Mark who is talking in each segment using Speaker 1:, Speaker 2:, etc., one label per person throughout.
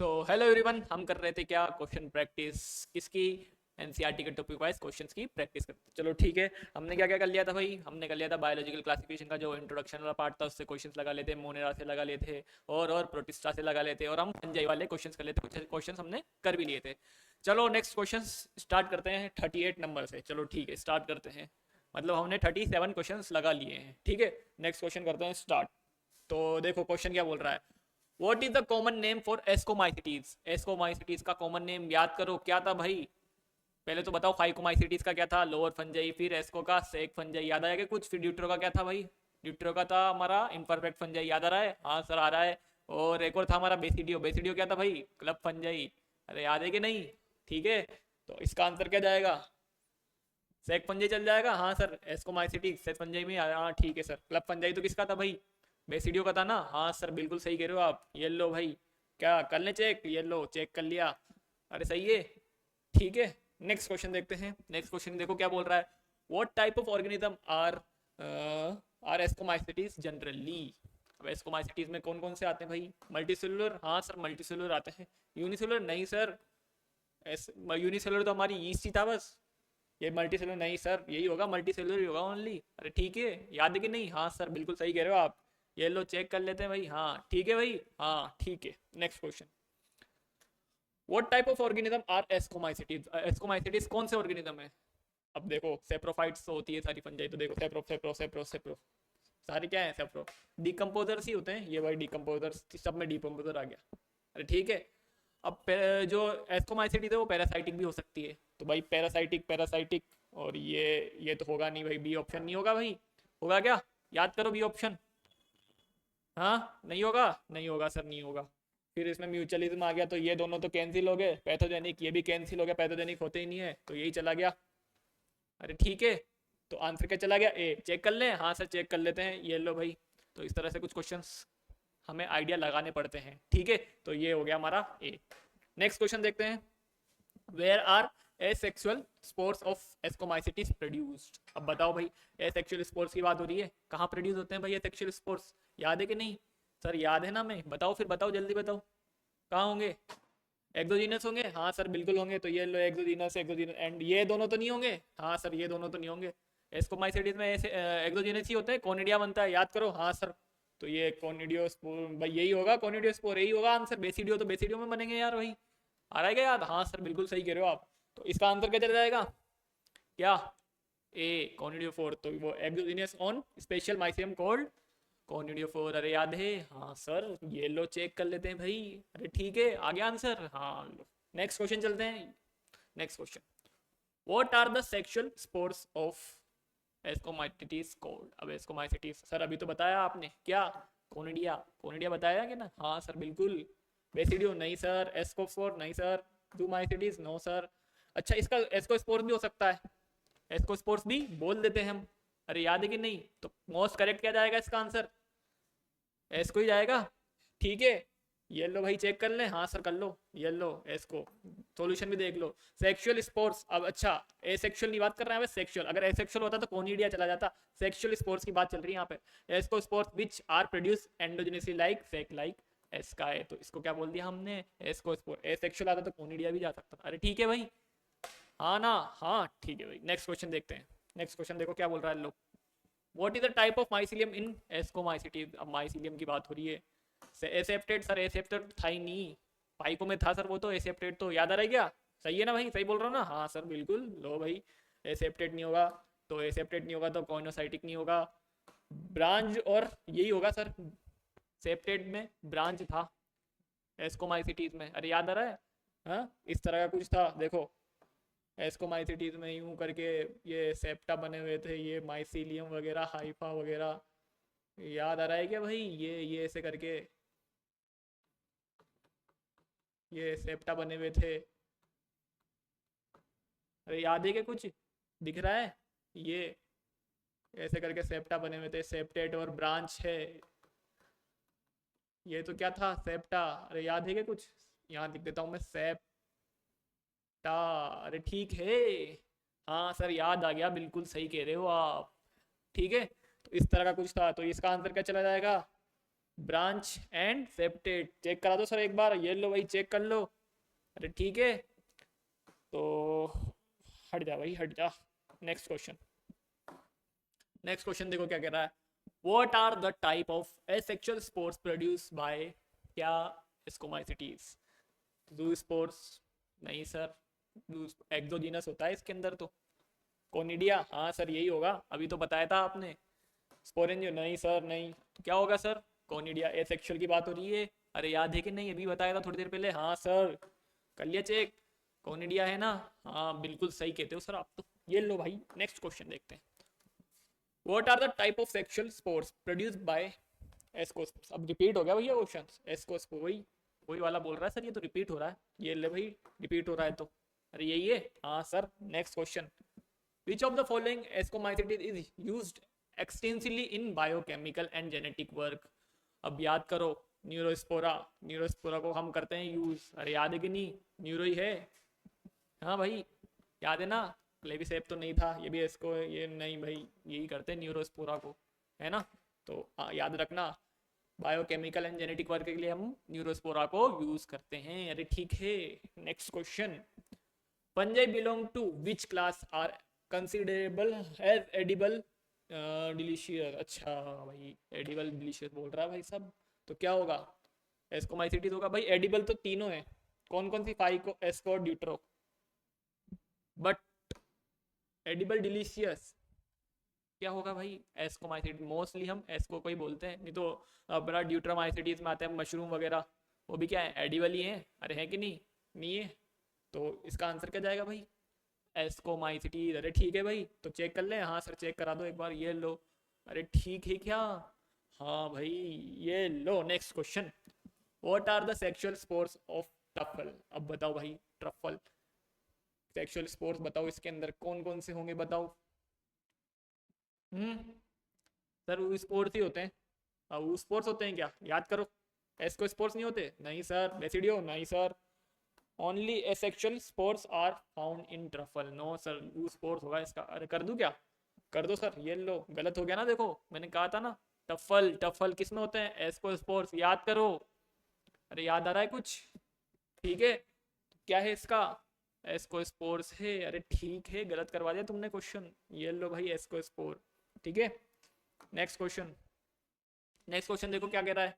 Speaker 1: Hello everyone, हम कर रहे थे क्या क्वेश्चन प्रैक्टिस किसकी। एनसीईआरटी के टॉपिक वाइज क्वेश्चंस की प्रैक्टिस करते। चलो ठीक है। हमने क्या क्या कर लिया था भाई, हमने कर लिया था बायोलॉजिकल क्लासिफिकेशन का जो इंट्रोडक्शन वाला पार्ट था, उससे क्वेश्चंस लगा लेते, मोनेरा से लगा लेते और प्रोटिस्टा से लगा लेते, और हम फंजाई वाले क्वेश्चंस कर लेते। कुछ क्वेश्चंस हमने कर भी लिए थे। चलो नेक्स्ट क्वेश्चन स्टार्ट करते हैं 38 नंबर से। चलो ठीक है, स्टार्ट करते हैं। मतलब हमने 37 क्वेश्चन लगा लिए हैं। ठीक है, नेक्स्ट क्वेश्चन करते हैं स्टार्ट। तो देखो क्वेश्चन क्या बोल रहा है। What is the common name for ascomycetes. Ascomycetes का कॉमन नेम याद करो क्या था भाई। पहले तो बताओ फाइकोमाइसिटीज का क्या था, लोअर फंजाई, फिर एस्को का सेक फंजाई याद आएगा कुछ, फिर ड्यूट्रो का क्या था भाई। ड्यूट्रो का था हमारा इम्परफेक्ट फंजाई, याद आ रहा है? हाँ सर आ रहा है। और एक और था हमारा बेसिडियो। बेसिडियो क्या था भाई? Club fungi. अरे याद है कि नहीं? ठीक है, तो इसका आंसर क्या जाएगा? सेक फंजाई चल जाएगा। हाँ सर, एस्कोमाइसिटीज सेक फंजाई में हाँ ठीक है सर। क्लब फंजाई तो किसका था भाई? बेसिडियो का था ना। हाँ सर बिल्कुल सही कह रहे हो आप। ये लो भाई, क्या कर लें चेक? ये लो चेक कर लिया। अरे सही है। ठीक है, नेक्स्ट क्वेश्चन देखते हैं। नेक्स्ट क्वेश्चन देखो क्या बोल रहा है। What type of organism are ascomycetes generally. अब एस्कोमाइसिटीज में कौन कौन से आते हैं भाई? मल्टीसेलुलर, हाँ सर मल्टीसेलुलर आते हैं। यूनिसेलुलर नहीं सर। यूनिसेलुलर तो हमारी ईस्ट ही था बस। ये मल्टी सेलुलर नहीं सर, यही होगा, मल्टी सेलुलर ही होगा ओनली। अरे ठीक है, याद है कि नहीं? हाँ सर बिल्कुल सही कह रहे हो आप। ये लो चेक कर लेते हैं भाई। हाँ ठीक है भाई, हाँ ठीक है। Next question. What type of organism are ascomycetes. Ascomycetes कौन से ऑर्गेनिज्म है? अब देखो सेप्रोफाइट्स तो होती है सारी फंजाई, तो देखो सेप्रो सेप्रो सेप्रो सेप्रो सारे क्या है? सेप्रो डिकम्पोजर्स ही होते हैं ये भाई। डिकम्पोजर्स सब में डिकम्पोजर आ गया। अरे ठीक है। अब जो एस्कोमाइसिटीज है वो पैरासाइटिक भी हो सकती है। तो भाई पैरासाइटिक पैरासाइटिक, और ये तो होगा नहीं भाई, बी ऑप्शन नहीं होगा भाई। होगा क्या? याद करो बी ऑप्शन। हाँ नहीं होगा, नहीं होगा सर, नहीं होगा। फिर इसमें म्यूचुअलिज्म आ गया, तो ये दोनों तो कैंसिल हो गए। पैथोजेनिक ये भी कैंसिल हो गया, पैथोजेनिक होते ही नहीं है, तो यही चला गया। अरे ठीक है, तो आंसर क्या चला गया? ए। चेक कर लें? हाँ सर चेक कर लेते हैं। ये लो भाई, तो इस तरह से कुछ क्वेश्चंस हमें आइडिया लगाने पड़ते हैं। ठीक है, तो ये हो गया हमारा ए। नेक्स्ट क्वेश्चन देखते हैं। Where are asexual spores of ascomycetes produced. अब बताओ भाई, एसेक्सुअल स्पोर्स की बात हो रही है, कहाँ प्रोड्यूस होते हैं भाई एसेक्सुअल स्पोर्स? याद है कि नहीं? सर याद है ना, मैं बताओ फिर, बताओ जल्दी बताओ। कहाँ होंगे? एक्सोजीनस होंगे? हाँ सर बिल्कुल होंगे। तो ये लो एक्सोजीनस एक्सोजीनस, एंड ये दोनों तो नहीं होंगे? हाँ सर ये दोनों तो नहीं होंगे। एस्कोमाइसिटीज में ऐसे एक्सोजीनस ही होते हैं। कोनिडिया बनता है, याद करो। हाँ सर, तो ये कोनिडियोस्पोर भाई यही होगा, कोनिडियोस्पोर यही होगा आंसर। बेसिडियो तो बेसिडियो में बनेंगे यार भाई। आ रहा है क्या याद? हाँ सर बिल्कुल सही कह रहे हो आप। तो इसका आंसर क्या चला जाएगा? क्या? A conidiophore. तो वो exogenous on special mycelium called conidiophore. अरे याद है? हाँ सर ये लो चेक कर लेते हैं भाई। अरे ठीक है, आ गया आंसर। हाँ लो, नेक्स्ट क्वेश्चन चलते हैं। Next question. What are the sexual spores of ascomycetes called. अब एस्कोमाइटिस सर अभी तो बताया आपने, क्या? कोनिडिया। कोनिडिया बताया कि ना? हाँ सर बिल्कुल। बेसिडियो नहीं सर। एस्कोस्पोर नहीं सर। Zoomycetes no sir. अच्छा, इसका एस्कोस्पोर भी हो सकता है। एस्कोस्पोर्स भी बोल देते हैं हम। अरे याद है कि नहीं? तो मोस्ट करेक्ट क्या जाएगा इसका आंसर? एस्को ही जाएगा। ठीक है, ये लो भाई चेक कर लें। हाँ सर कर लो। ये लो एस्को, सॉल्यूशन भी देख लो। सेक्सुअल स्पोर्ट्स, अब अच्छा एसेक्सुअल नहीं बात कर रहे हैं, सेक्सुअल। अगर एसेक्सुअल होता तो कोनिडिया चला जाता। सेक्सुअल स्पोर्ट्स की बात चल रही है यहाँ पे। Ascospores which are produce endogenously like sac like asci है। तो इसको क्या बोल दिया हमने? एस्को स्पोर्ट। एसेक्सुअल आता तो कोनिडिया भी जा सकता था। अरे ठीक है भाई, हाँ ना? हाँ ठीक है भाई। नेक्स्ट क्वेश्चन देखते हैं। नेक्स्ट क्वेश्चन देखो क्या बोल रहा है लोग। What is the type of mycelium in ascomycetes. अब माइसिलियम की बात हो रही है। एसेप्टेड सर, एसेप्टेड था ही नहीं। पाइको में था सर वो तो, एसेप्टेड तो याद आ रहा है क्या? सही है ना भाई, सही बोल रहा हूँ ना? हाँ सर बिल्कुल। लो भाई, एसेप्टेड नहीं होगा, तो एसेप्टेड नहीं होगा तो कॉइनोसाइटिक नहीं होगा। ब्रांच और यही होगा सर। सेप्टेड में ब्रांच था एस्कोमाइसिटीज में। अरे याद आ रहा है? हाँ इस तरह का कुछ था देखो। एस्कोमाइसिटीज में यूं करके ये सेप्टा बने हुए थे, ये माइसिलियम वगैरह हाइफा वगैरह। याद आ रहा है क्या भाई? ये ऐसे करके ये सेप्टा बने हुए थे। अरे याद है क्या कुछ? दिख रहा है? ये ऐसे करके सेप्टा बने हुए थे, सेप्टेट और ब्रांच है। ये तो क्या था? सेप्टा। अरे याद है क्या कुछ? यहाँ लिख देता हूँ मैं, सेप्टा। अरे ठीक है। हाँ सर याद आ गया, बिल्कुल सही कह रहे हो आप। ठीक है, तो इस तरह का कुछ था। तो इसका आंसर क्या चला जाएगा? Branch and septate. चेक करा दो सर एक बार, ये लो भाई चेक कर लो। अरे ठीक है, तो हट जा भाई हट जा। नेक्स्ट क्वेश्चन, नेक्स्ट क्वेश्चन देखो क्या कह रहा है। What are the type of asexual sports produce by क्या स्कोमाइसिटीज। जू स्पोर्ट्स नहीं सर, एक्सोजीनस होता है इसके अंदर तो। कोनिडिया हाँ सर यही होगा, अभी तो बताया था आपने। स्पोरेंजियो नहीं सर नहीं, तो क्या होगा सर, कोनिडिया। एसेक्सुअल की बात हो रही है, अरे याद है कि नहीं, अभी बताया था थोड़ी देर पहले। हाँ सर कर लिया चेक, कोनिडिया है ना। हाँ बिल्कुल सही कहते हो सर आप तो। ये लो भाई नेक्स्ट क्वेश्चन देखते हैं। What are the type of sexual spores produced by ascos. अब रिपीट हो गया भैया क्वेश्चन, एस्कोस वही वही वाला बोल रहा है सर, ये तो रिपीट हो रहा है। ये ले भाई रिपीट हो रहा है तो, अरे यही है। हाँ sir next question. Which of the following ascomycetes is used extensively in biochemical and genetic work? अब याद करो, न्यूरोस्पोरा, न्यूरोस्पोरा को हम करते हैं यूज। अरे याद है कि नहीं, न्यूरो ही है। हाँ भाई याद है ना, क्लेविसेप तो नहीं था, ये भी इसको ये नहीं भाई, यही करते हैं न्यूरोस्पोरा को, है ना। तो याद रखना, बायोकेमिकल एंड जेनेटिक वर्क के लिए हम न्यूरोस्पोरा को यूज करते हैं। अरे ठीक है, next question. Fungi belong to which class are considerable as edible delicious. अच्छा भाई एडिबल डिलीशियस बोल रहा है भाई साहब, तो क्या होगा, एस्कोमाइसिटीज होगा भाई। एडिबल तो तीनों है, कौन कौन सी, फाइको, एस्को और ड्यूट्रो। बट एडिबल डिलीशियस क्या होगा भाई, एस्कोमाइसिटीज। मोस्टली हम एस्को को ही बोलते हैं, नहीं तो अपना ड्यूट्रामाइसिटीज में आते हैं मशरूम वगैरह, वो भी क्या है, एडिबल ही है। अरे है कि नहीं, नहीं है, तो इसका आंसर क्या जाएगा भाई, एस्कोमाइसिटीज। अरे ठीक है भाई, तो चेक कर ले। हाँ सर चेक करा दो एक बार, ये लो। अरे ठीक है क्या, हाँ भाई ये लो। Next question. What are the sexual spores of truffle. अब बताओ भाई, ट्रफल सेक्सुअल स्पोर्ट्स बताओ, इसके अंदर कौन कौन से होंगे बताओ। सर वो स्पोर्ट्स ही होते हैं। अब वो स्पोर्ट्स होते हैं क्या, याद करो। एस्को स्पोर्ट्स नहीं होते, नहीं सर। बेसिडियो नहीं sir. Only asexual sports are found in truffle, no sir. वो स्पोर्ट्स होगा इसका। अरे कर दूं क्या, कर दो सर। ये लो गलत हो गया ना, देखो मैंने कहा था ना, टफल टफल किस में होते हैं, एस्को स्पोर्ट्स, याद करो। अरे याद आ रहा है कुछ, ठीक है। क्या है इसका, एस्को स्पोर्ट्स है। अरे ठीक है, गलत करवा दिया तुमने क्वेश्चन। ये लो भाई एस्को स्पोर, ठीक है। नेक्स्ट क्वेश्चन, नेक्स्ट क्वेश्चन देखो क्या कह रहा है।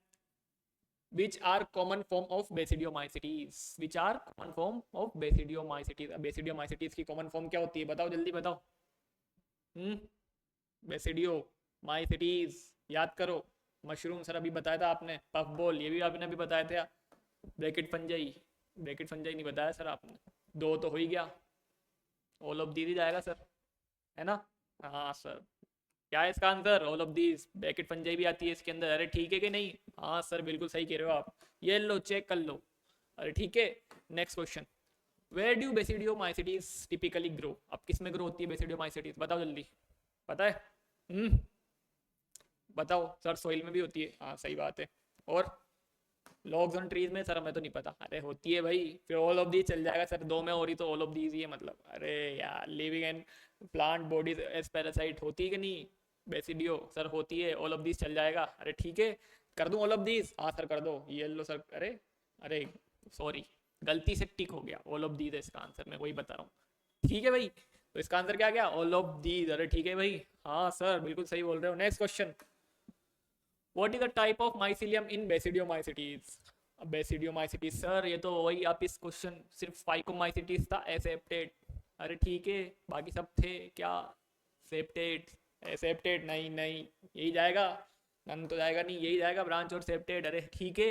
Speaker 1: Which are common form of basidiomycetes? Which are common form of basidiomycetes? अब basidiomycetes की common form क्या होती है, बताओ जल्दी बताओ। बेसिडियोमाइसिटीज, याद करो। मशरूम सर अभी बताया था आपने, पफ बॉल ये भी आपने अभी बताया था। ब्रैकेट फंजाई, ब्रैकेट फंजाई नहीं बताया सर आपने, दो तो हो ही गया। ऑल ऑफ दीज ही जाएगा सर, है ना। हाँ सर, क्या है इसका answer, all of these. Bracket fungi भी आती है इसके अंदर। अरे ठीक है कि नहीं, हाँ सर बिल्कुल सही कह रहे हो आप, ये लो चेक कर लो। अरे ठीक है, next question. Where do basidiomycetes typically grow. अब किस में ग्रो होती है बेसिडियोमाइसिटीज, बताओ जल्दी, पता है। बताओ सर, सोइल में भी होती है, हाँ सही बात है। और लॉग्स ऑन ट्रीज में सर हमें तो नहीं पता। अरे होती है भाई, फिर ऑल ऑफ दीज चल जाएगा सर, दो में हो रही तो ऑल ऑफ दीज ही है मतलब। अरे यार, living and plant bodies as parasite होती है कि नहीं, बेसिडियो सर होती है, ऑल ऑफ दीज चल जाएगा। अरे ठीक है, कर दूं ऑल ऑफ दीज, हाँ सर कर दो। ये लो सर, अरे अरे सॉरी गलती से टिक हो गया, ऑल ऑफ दीज है इसका आंसर, मैं वही बता रहा हूँ। ठीक है भाई, तो इसका आंसर क्या गया, ऑल ऑफ दीज। अरे ठीक है भाई, हाँ सर बिल्कुल सही बोल रहे हो। Next question. What is the type of mycelium in Basidiomycetes? अब Basidiomycetes सर ये तो वही, आप इस क्वेश्चन सिर्फ फाइकोमाइसिटीज था, एसेप्टेट। अरे ठीक है, बाकी सब थे क्या, सेप्टेट, एसेप्टेट नहीं नहीं, यही जाएगा। नन तो जाएगा नहीं, यही जाएगा, ब्रांच और सेप्टेट। अरे ठीक है,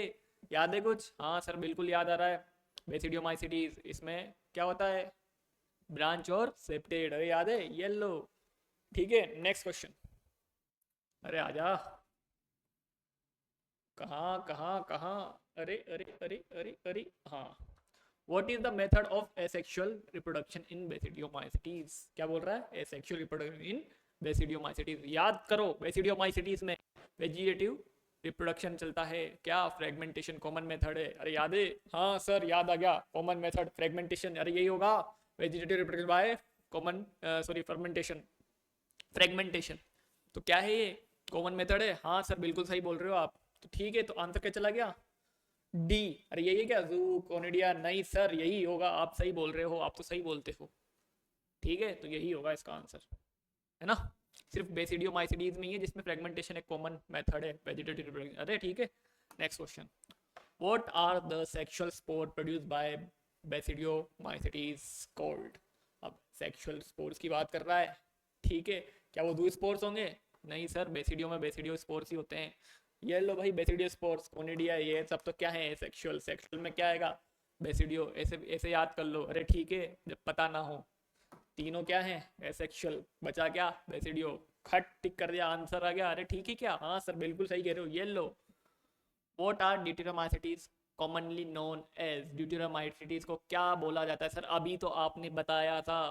Speaker 1: याद है कुछ, हाँ सर बिल्कुल याद आ रहा है। बेसिडियोमाइसिटीज इसमें क्या होता है, ब्रांच और सेप्टेट। अरे याद है, ये लो। ठीक है, नेक्स्ट क्वेश्चन। अरे आजा, कहाँ कहाँ कहाँ, अरे अरे अरे अरे अरे, हाँ। What is the method of asexual reproduction in Basidiomycetes? क्या बोल रहा है, asexual reproduction in Basidiomycetes। याद करो, Basidiomycetes में वेजिटेटिव रिप्रोडक्शन चलता है, क्या, फ्रेगमेंटेशन कॉमन मेथड है। अरे याद है, हाँ सर याद आ गया, कॉमन मेथड फ्रेगमेंटेशन। अरे यही होगा, vegetative reproduction by common, sorry fermentation, fragmentation. तो क्या है ये, कॉमन मेथड है। हाँ सर बिल्कुल सही बोल रहे हो आप। तो ठीक है, तो आंसर क्या चला गया? डी। अरे यही है क्या? जू कोनिडिया? नहीं सर, यही होगा, आप सही बोल रहे हो, आप तो सही बोलते हो। ठीक है, तो यही होगा इसका आंसर, है ना। सिर्फ बेसिडियो माइसिडीज में ही है जिसमें फ्रेगमेंटेशन एक कॉमन मेथड है वेजिटेटिव रिप्रोडक्शन। अरे ठीक है, next question. What are the sexual spore produced by basidiomycetes called? अब सेक्सुअल स्पोर्स की बात कर रहा है, ठीक है, क्या वो दो स्पोर्स होंगे? नहीं सर, बेसिडियो में बेसिडियो स्पोर्स ही होते हैं। ये लो भाई, बेसिडियो स्पोर्स, कोनिडिया, ये सब तो क्या है? सेक्सुअल। सेक्सुअल में क्या आएगा? बेसिडियो। ऐसे ऐसे याद कर लो। अरे ठीक है, जब पता ना हो। तीनों क्या है? एसेक्सुअल। बचा क्या? बेसिडियो। खट टिक कर दिया, आंसर आ गया। अरे ठीक है क्या? हाँ सर, बिल्कुल सही कह रहे हो। ये लो। What are deuteromycetes commonly known as? Deuteromycetes को क्या बोला जाता है? सर अभी तो आपने बताया था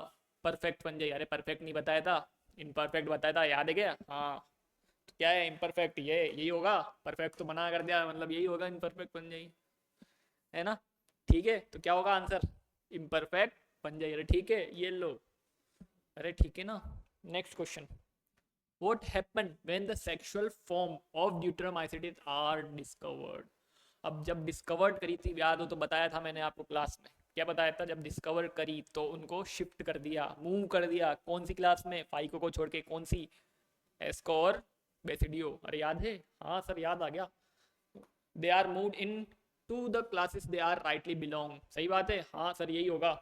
Speaker 1: परफेक्ट फंजाई। अरे परफेक्ट नहीं बताया था, इनपरफेक्ट बताया था, याद है क्या? हाँ, तो क्या है इम्परफेक्ट? ये यही होगा। परफेक्ट तो मना कर दिया, मतलब यही होगा इम्परफेक्ट फंजाई, है ना। ठीक है, तो क्या होगा आंसर? Imperfect fungi. अरे ठीक है, ये लो। अरे ठीक है ना। Next question. What happened when the sexual form of Deuteromycetes are discovered? अब जब डिस्कवर्ड करी थी, याद हो तो बताया था मैंने आपको क्लास में। क्या बताया था? जब डिस्कवर करी तो उनको शिफ्ट कर दिया, मूव कर दिया। कौन सी क्लास में? फाइको को छोड़ के। कौन सी? एस्को और बेसिडियो। अरे याद है? हाँ सर, याद आ गया। They are moved into the classes they are rightly belong. सही बात है, हाँ सर यही होगा।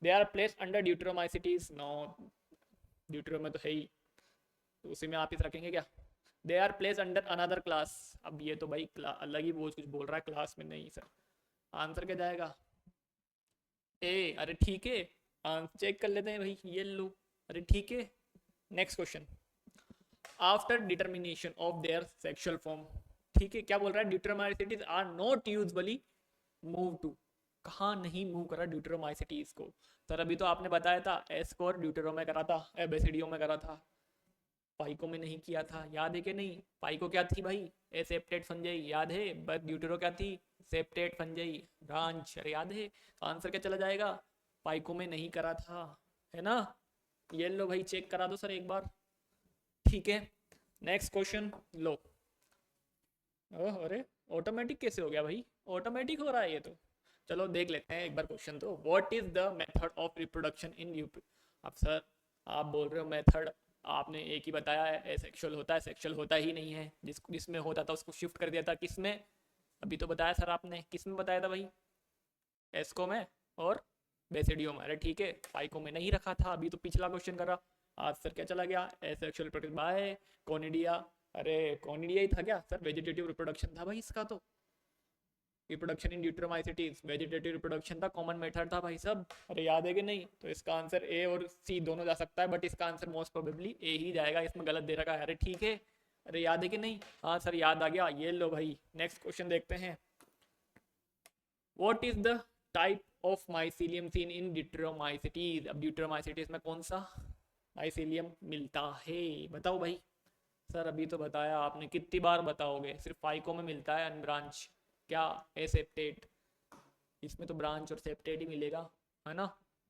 Speaker 1: They are placed under deuteromycetes. No, deutero में तो है ही, तो उसी में आप इस रखेंगे क्या? They are place under another class. अब ये तो भाई अलग ही वो कुछ बोल रहा है, क्लास में नहीं सर। आंसर क्या जाएगा? ए। अरे ठीक है, चेक कर लेते हैं भाई, ये लो। अरे ठीक है, next question. After determination of their sexual form, ठीक है, क्या बोल रहा है? Deuteromycetes are not usually move to. कहाँ नहीं मूव करा ड्यूटेरोमाइसिटीज को? सर अभी तो आपने बताया था एस्को और ड्यूटेरो में करा था, बेसिडियो में करा था, पाइको में नहीं किया था। याद है कि नहीं? पाइको क्या थी भाई? एसेप्टेट फंजाई, याद है। बट ड्यूटेरो क्या थी? Septate fungi branch. अरे याद है। आंसर क्या चला जाएगा? पाइको में नहीं करा था, है ना। ये लो भाई, चेक करा दो सर एक बार। ठीक है, नेक्स्ट क्वेश्चन लो। ओह अरे, ऑटोमेटिक कैसे हो गया भाई? ऑटोमेटिक हो रहा है ये तो। चलो देख लेते हैं एक बार क्वेश्चन तो। What is the method of reproduction in UP? अब सर आप बोल रहे हो मेथड, आपने एक ही बताया है, एसेक्सुअल होता है। सेक्सुअल होता ही नहीं है, जिसमें होता था उसको शिफ्ट कर दिया था। किसमें? अभी तो बताया सर आपने, किस में बताया था भाई? एस्को में और बेसिडियो में। अरे ठीक है, फाइको में नहीं रखा था। अभी तो पिछला क्वेश्चन करा। आज सर क्या चला गया? Asexual produce by conidia. अरे कोनिडिया ही था क्या सर? वेजिटेटिव रिप्रोडक्शन था भाई इसका तो। Reproduction in deuteromycetes vegetative reproduction था, कॉमन मेथड था भाई सब। अरे याद है कि नहीं? तो इसका आंसर ए और सी दोनों जा सकता है, बट इसका आंसर मोस्ट प्रोबेबली ए ही जाएगा, इसमें गलत दे रखा है। अरे ठीक है, अरे याद है कि नहीं? हाँ सर याद आ गया। ये लो भाई, नेक्स्ट क्वेश्चन देखते हैं। What is the type of mycelium seen in deuteromycetes? अब ड्यूटेरोमाइसिटीज में कौन सा माइसीलियम मिलता है? बताओ भाई। सर अभी तो बताया आपने, कितनी बार बताओगे? सिर्फ फाइको में मिलता है अनब्रांच। क्या? एसेप्टेट। इसमें तो ब्रांच और सेप्टेट ही मिलेगा, है ना।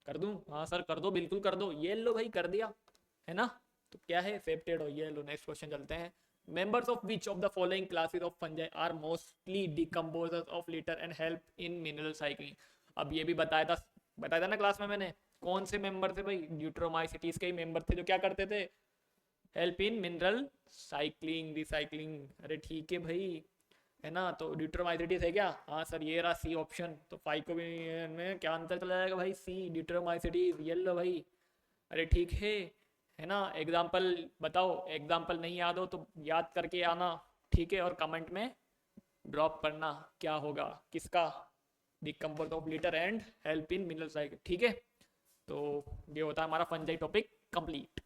Speaker 1: कर दूं? हाँ सर कर दो, बिल्कुल कर दो। ये लो भाई, कर दिया, है ना। तो क्या है? सेप्टेट। और ये लो, नेक्स्ट क्वेश्चन चलते हैं। members of which of the following classes of fungi are mostly decomposers of litter and help in mineral cycling? अब ये भी बताया था ना क्लास में मैंने। कौन से मेंबर थे भाई? ड्यूटेरोमाइसिटीज के ही मेंबर थे जो क्या करते थे? Help in mineral cycling, recycling. अरे ठीक है भाई, है ना। तो ड्यूटेरोमाइसिटीज है क्या? हाँ सर, ये रहा सी ऑप्शन। तो फाइको में क्या आंसर चला जाएगा भाई? सी, ड्यूटेरोमाइसिटीज। ये लो भाई। अरे ठीक है ना। एग्जाम्पल बताओ, एग्जाम्पल नहीं याद हो तो याद करके आना, ठीक है। और कमेंट में ड्रॉप करना क्या होगा किसका? Decompose of litre and help in mineral cycle, ठीक है। तो ये होता है हमारा फंजाई टॉपिक कंप्लीट।